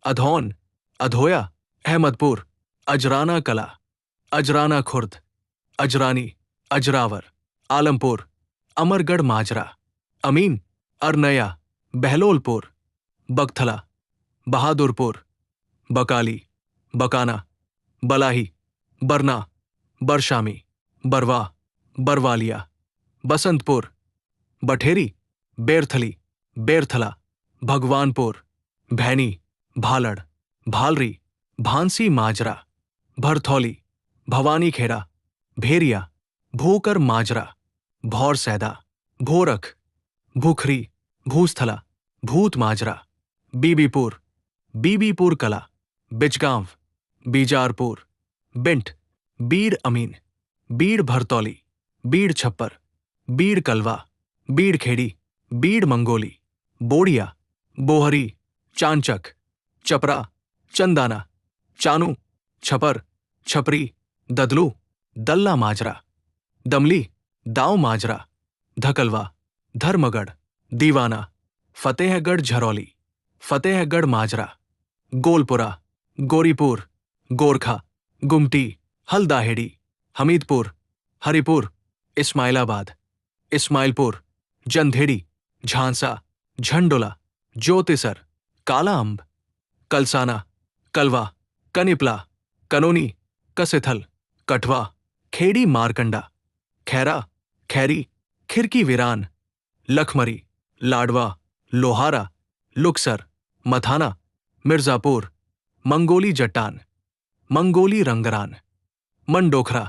अधौन, अधोया, अहमदपुर, अजराना कला, अजराना खुर्द, अजरानी, अजरावर, आलमपुर, अमरगढ़ माजरा, अमीन, अरनया, बहलोलपुर, बगथला, बहादुरपुर, बकाली, बकाना, बलाही, बरना, बरशामी, बरवा, बरवालिया, बसंतपुर, बठेरी, बेरथली, बेरथला, भगवानपुर, भैनी, भालड़, भालरी, भांसी माजरा, भरथौली, भवानीखेड़ा, भेरिया, भूकर माजरा, भौरसैदा, भोरख, भूखरी, भूस्थला, भूत माजरा, बीबीपुर, बीबीपुर कला, बिचगांव, बीजारपुर, बिंट, बीड़ अमीन, बीड़ भरतौली, बीड़ छप्पर, बीड़ कलवा, बीड़ खेड़ी, बीड़ मंगोली, बोड़िया, बोहरी, चांचक, चपरा, चंदाना, चानू, छपर, छपरी, ददलू, दल्ला माजरा, दमली, दाव माजरा, धकलवा, धर्मगढ़, दीवाना, फतेहगढ़ झरौली, फतेहगढ़ माजरा, गोलपुरा, गोरीपुर, गोरखा, गुमटी, हल्दाहेड़ी, हमीदपुर, हरिपुर, इस्माइलाबाद, इस्माइलपुर, जंधेड़ी, झांसा, झंडोला, ज्योतिसर, काला अंब, कलसाना, कलवा, कनिपला, कनोनी, कसिथल, कठवा, खेड़ी मारकंडा, खैरा, खैरी, खिरकी वीरान, लखमरी, लाडवा, लोहारा, लुक्सर, मथाना, मिर्जापुर, मंगोली जट्टान, मंगोली रंगरान, मंडोखरा,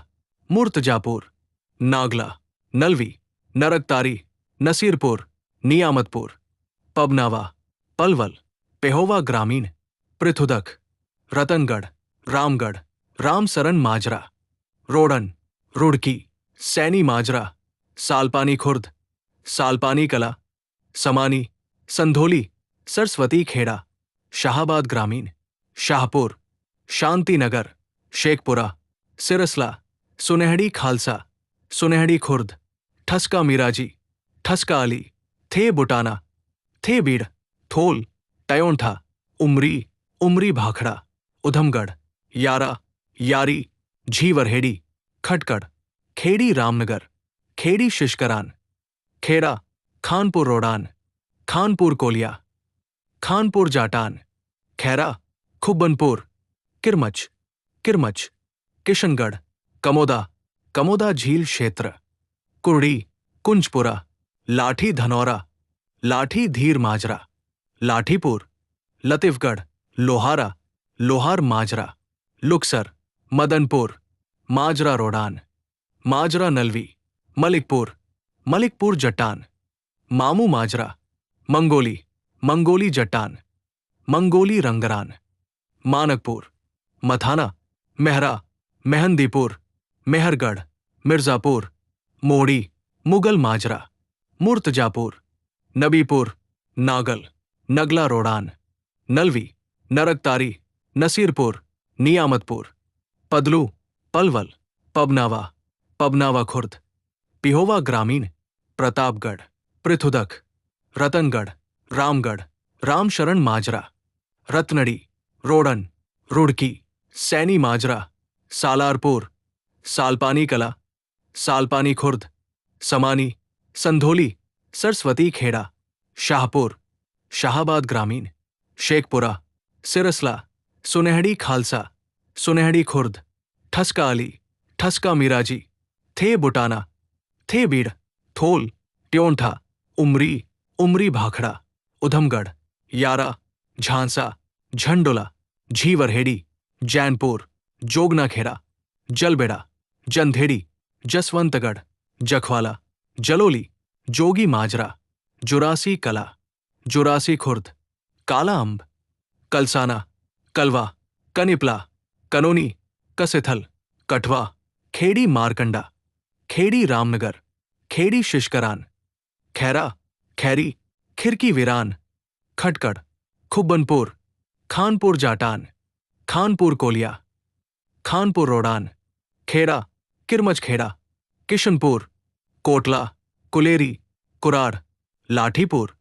मुर्तजापुर, नागला, नलवी, नरकतारी, नसीरपुर, नियामतपुर, पबनावा, पलवल, पेहोवा ग्रामीण, पृथुदक, रतनगढ़, रामगढ़, रामसरन माजरा, रोडन, रुड़की, सैनी माजरा, सालपानी खुर्द, सालपानी कला, समानी, संधोली, सरस्वती खेड़ा, शाहाबाद ग्रामीण, शाहपुर, शांतिनगर, शेखपुरा, सिरसला, सुनहड़ी खालसा, सुनहड़ी खुर्द, ठसका मिराजी, ठसका अली, थे बुटाना, थे बीड़, थोल, टयोंठा, उमरी, उमरी भाखड़ा, उधमगढ़, यारा, यारी, झीवरहेड़ी, खटकड़, खेड़ी रामनगर, खेड़ी शिशकरान, खेड़ा, खानपुर रोडान, खानपुर कोलिया, खानपुर जाटान, खैरा, खुब्बनपुर, किरमच, किरमच, किशनगढ़, कमोदा, कमोदा झील क्षेत्र, कुर्ड़ी, कुंजपुरा, लाठी धनौरा, लाठी धीर माजरा, लाठीपुर, लतिफगढ़, लोहारा, लोहार माजरा, लुक्सर, मदनपुर, माजरा रोडान, माजरा नलवी, मलिकपुर, मलिकपुर जट्टान, मामू माजरा, मंगोली, मंगोली जट्टान, मंगोली रंगरान, मानकपुर, मथाना, मेहरा, मेहंदीपुर, मेहरगढ़, मिर्जापुर, मोड़ी, मुगल माजरा, मुर्तजापुर, नबीपुर, नागल, नगला रोडान, नलवी, नरकतारी, नसीरपुर, नियामतपुर, पदलू, पलवल, पबनावा, पबनावा खुर्द, पिहोवा ग्रामीण, प्रतापगढ़, पृथुदक, रतनगढ़, रामगढ़, रामशरण माजरा, रत्नड़ी, रोडन, रुड़की, सैनी माजरा, सालारपुर, सालपानी कला, सालपानी खुर्द, समानी, संधोली, सरस्वती खेड़ा, शाहपुर, शाहाबाद ग्रामीण, शेखपुरा, सिरसला, सुनहड़ी खालसा, सुनहड़ी खुर्द, ठसका अली, ठसका मिराजी, थे बुटाना, थे बीड़, थोल, ट्योंठा, उमरी, उमरी भाखड़ा, उधमगढ़, यारा, झांसा, झंडोला, झीवरहेड़ी, जैनपुर, जोगनाखेड़ा, जलबेड़ा, जंधेड़ी, जसवंतगढ़, जखवाला, जलोली, जोगी माजरा, जुरासी कला, जुरासी खुर्द, काला अंब, कलसाना, कलवा, कनिपला, कनोनी, कसिथल, कठवा, खेड़ी मारकंडा, खेड़ी रामनगर, खेड़ी शिशकरान, खैरा, खैरी, खिरकी वीरान, खटकड़, खुब्बनपुर, खानपुर जाटान, खानपुर कोलिया, खानपुर रोडान, खेड़ा, किरमच खेड़ा, किशनपुर, कोटला, कुलेरी, कुराड़, लाठीपुर,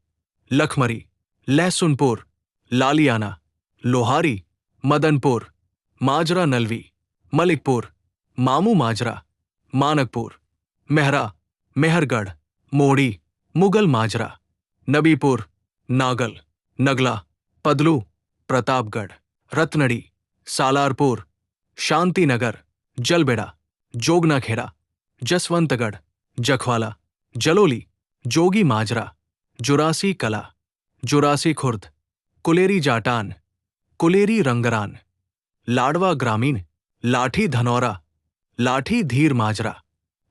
लखमरी, लहसुनपुर, लालियाना, लोहारी, मदनपुर, माजरा नलवी, मलिकपुर, मामू माजरा, मानकपुर, मेहरा, मेहरगढ़, मोड़ी, मुगल माजरा, नबीपुर, नागल, नगला, पदलू, प्रतापगढ़, रत्नड़ी, सालारपुर, शांतिनगर, जलबेड़ा, जोगनाखेड़ा, जसवंतगढ़, जखवाला, जलोली, जोगी माजरा, जुरासी कला, जुरासी खुर्द, कुलेरी जाटान, कुलेरी रंगरान, लाडवा ग्रामीण, लाठी धनौरा, लाठी धीर माजरा,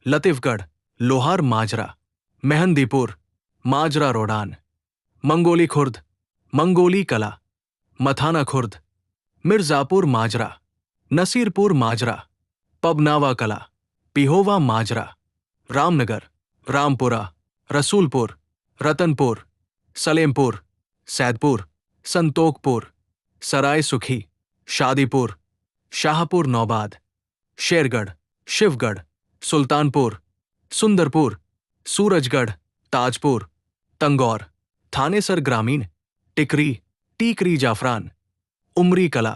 लतिफगढ़, लोहार माजरा, मेहंदीपुर, माजरा रोडान, मंगोली खुर्द, मंगोली कला, मथाना खुर्द, मिर्जापुर माजरा, नसीरपुर माजरा, पबनावा कला, पिहोवा माजरा, रामनगर, रामपुरा, रसूलपुर, रतनपुर, सलेमपुर, सैदपुर, संतोखपुर, सराय सुखी, शादीपुर, शाहपुर नौबाद, शेरगढ़, शिवगढ़, सुल्तानपुर, सुंदरपुर, सूरजगढ़, ताजपुर, तंगौर, थानेसर ग्रामीण, टिकरी, टीकरी जाफरान, उमरी कला,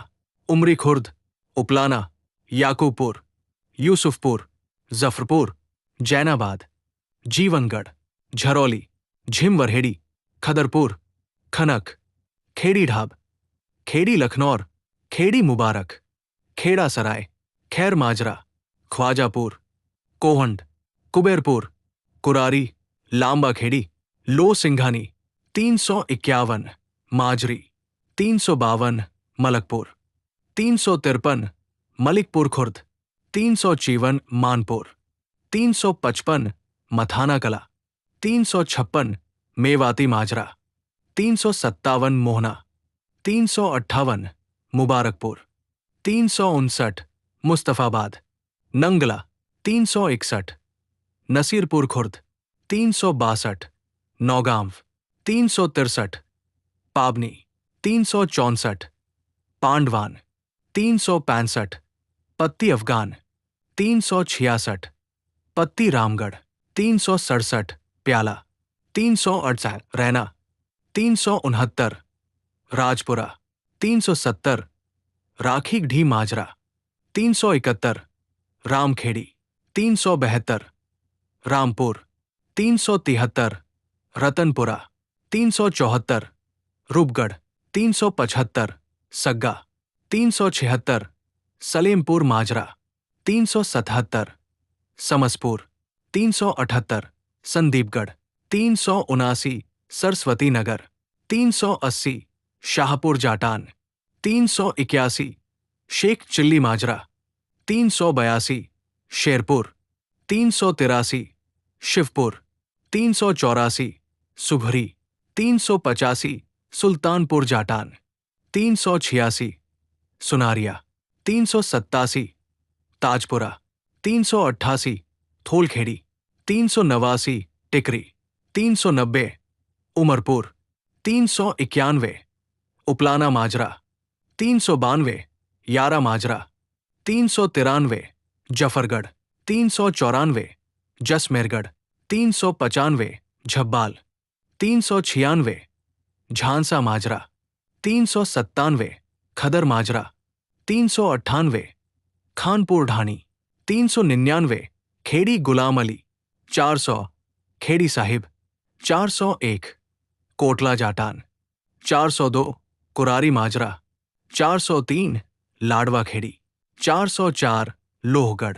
उमरी खुर्द, उपलाना, याकूबपुर, यूसुफपुर, जफरपुर, जैनाबाद, जीवनगढ़, झरौली, झिमवरहेड़ी, खदरपुर, खनक, खेड़ी ढाब, खेड़ी लखनौर, खेड़ी मुबारक, खेड़ा सराय, खैर माजरा, ख्वाजापुर, कोहंड, कुबेरपुर, कुरारी, लांबा खेड़ी, लो सिंघानी, 351, माजरी, 352, मलकपुर, 353, मलिकपुर खुर्द, 354, मानपुर, 355, मथाना कला, 356, मेवाती माजरा, 357, मोहना, 358, मुबारकपुर, 359, मुस्तफाबाद, नंगला, 361, नसीरपुर खुर्द, 362, नौगांव, 363, पाबनी, 364, पांडवान, 365, पत्ती अफगान, 366, पत्ती रामगढ़, 367, प्याला, 368, रैना, 369, राजपुरा, 370, राखी ढी माजरा, 371, रामखेड़ी, 372, रामपुर, 373, रतनपुरा, 374, रूपगढ़, 375, सग्गा, 376, सलेमपुर माजरा, 377, समसपुर, 378, संदीपगढ़, 379, सरस्वती नगर, 380, शाहपुर जाटान, 381, शेख चिल्ली माजरा, 382, शेरपुर, 383, शिवपुर, 384, सुभरी, 385, सुल्तानपुर जाटान, 386, सुनारिया, 387, ताजपुरा, 388, थोलखेड़ी, 389, टिकरी, 390, उमरपुर, 391, उपलाना माजरा, 392, यारा माजरा, 393, जफरगढ़, 394, जसमेरगढ़, 395, झब्बाल, 396, झांसा माजरा, 397, खदर माजरा, 398, खानपुर ढाणी, 399, खेड़ी गुलाम अली, 400, खेड़ी साहिब, 401, कोटला जाटान, 402, कुरारी माजरा, 403, लाडवा खेड़ी, 404, लोहगढ़।